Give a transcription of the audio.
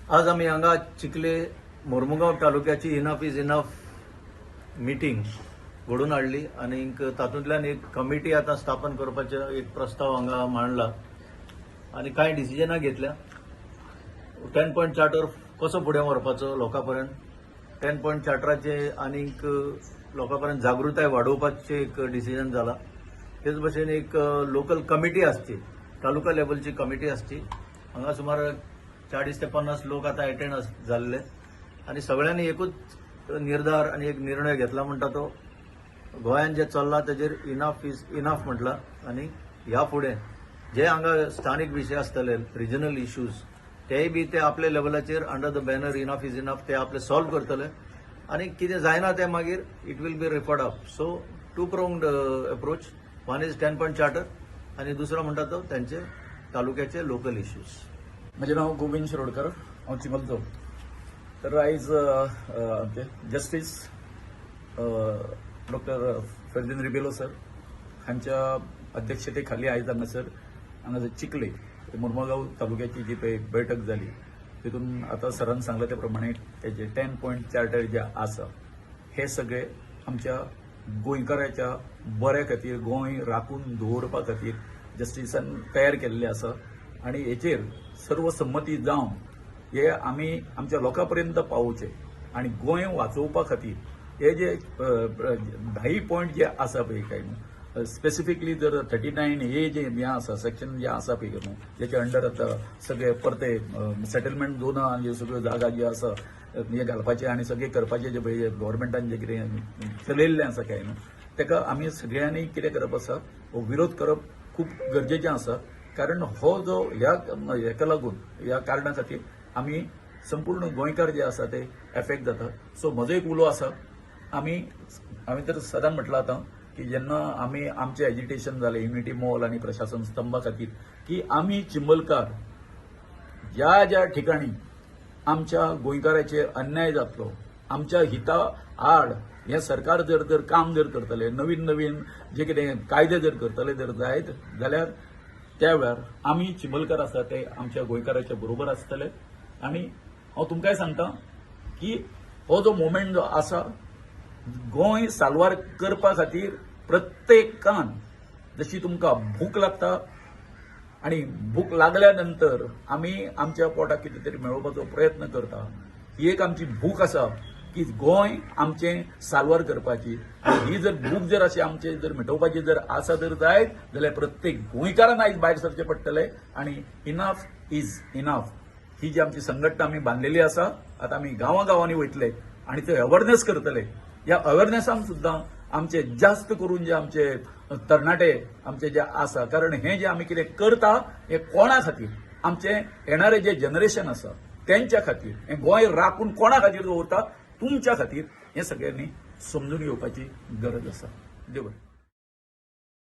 आज आम्ही हांगा चिखले मोर्मुगांव तालुक्याची इनफ इज इनफ मिटींग घडून हाडली आणि तातूंतल्यान एक कमिटी आता स्थापन करपाचो एक प्रस्ताव हांगा मांडला आणि कांय डिसिजनां घेतल्या. 10 पॉयंट चार्टर कसो फुडें व्हरपाचो लोकांपर्यंत, 10 पॉयंट चार्टराचे आनीक लोकांपर्यंत जागृताय वाडोवपाचें एक डिसिजन जाला. तेच भशेन एक लोकल कमिटी आसची, तालुका लेवलची कमिटी आसची. हांगा सुमार 40 ते 50 लोक आता अटेंड जाल्ले आणि सगळ्यांनी एकूच निर्धार आणि एक निर्णय घेतला म्हणटा तो गोंयान जे चल्ला तेजेर इनफ इज इनफ म्हटला आणि ह्या फुडें जे हांगा स्थानीक विशय आसतले रिजनल इश्यूज तेय बी ते आपल्या लेवलाचेर under the banner enough is enough ते आपले सॉल्व करतले आणि कितें जायना ते मागीर it will be referred up. So 2 pronged approach. One is 10 point charter आणि दुसरा म्हणटा तो त्यांचे तालुक्याचे लोकल इश्यूज. म्हजें नांव गोविंद शिरोडकर, हांव चिमलचो. तर आयज justice doctor Ferdino Rebelo sir हांच्या अध्यक्षतेखाली आयज हांगासर चिखले मोर्मुगांव तालुक्याची जी पळय बैठक जाली तितून आता सरान सांगला त्या प्रमाणे तेजे 10 पॉयंट चार्टर जे आसा हे सगळे आमच्या गोंयकाराच्या बऱ्या खातीर, गोंय राखून दवरपा खातीर जस्टिसान तयार केल्ले आसा आणि हेचेर सर्वसंमती जावन हे आमी आमच्या लोकांपर्यंत पावोवचे आणि गोंय वाचोवपा खातीर हे जे 10 पॉयंट जे आसा पळय काय स्पेसिफिकली जर 39 हे जे आसा सेक्शन जे आसा पळय न्हू जेच्या अंडर आता सगळे परते सेटलमेंट जोन आनी सगळ्यो जागा जे आसा हे घालपाचे आणि सगळे करपाचे जे पळय गव्हर्मेंटान जे कितें चलयल्लें आसा काय न्हू तेका आमी सगळ्यांनी कितें करप आसा हो विरोध करप खूब गरजेचें आसा. कारण हो जो हेका लागून ह्या कारणां खातीर आमी संपूर्ण गोंयकार जे आसा ते एफेक्ट जाता. सो म्हजो एक उलो आसा, आमी तर सदांच म्हटलां आतां की जेन्ना आमी आमचें एजिटेशन जालें युनिटी मॉल आणि प्रशासन स्तंभा खातीर की आमी चिंबलकार ज्या ज्या ठिकाणी आमच्या गोंयकाराचेर अन्याय जातलो, आमच्या हिता आड हे सरकार जर काम करतले, नवीन जे कितें कायदे जर करतले जर जायत जाल्यार त्या वेळार आमी चिंबलकार आसा ते आमच्या गोंयकाराच्या बरोबर आसतले. आणि हांव तुमकांय सांगता की हो जो मोमेंट जो आसा गोंय साल्वार करपा खातीर प्रत्येकान जशी तुमकां भूक लागता आणि भूक लागल्या नंतर आमी आमच्या पोटाक कितें तरी मेळोवपाचो प्रयत्न करता, ही एक आमची भूक आसा की गोंय आमचें साल्वार करपाची. ही जर भूक जर अशी आमचे जर मिटोवपाची जर आसा जर जायत जाल्यार प्रत्येक गोंयकारान आयज भायर सरचें पडटलें आणि इनफ इज इनफ ही जी आमची संघटना आमी बांदलेली आसा. आता आमी गांवांनी वयतले आणि ते अवेअरनेस करतले. ह्या अवेअरनेसान सुद्दां आमचे जास्त करून जे आमचे तरणाटे आमचे जे आसा, कारण हे जे आमी कितें करता हे कोणा खातीर, आमचे येणारे जे जनरेशन आसा त्यांच्या खातीर, हे गोंय राखून कोणा खातीर दवरता, तुमच्या खातीर हे सगळ्यांनी समजून घेवपाची गरज आसा. देव बरें.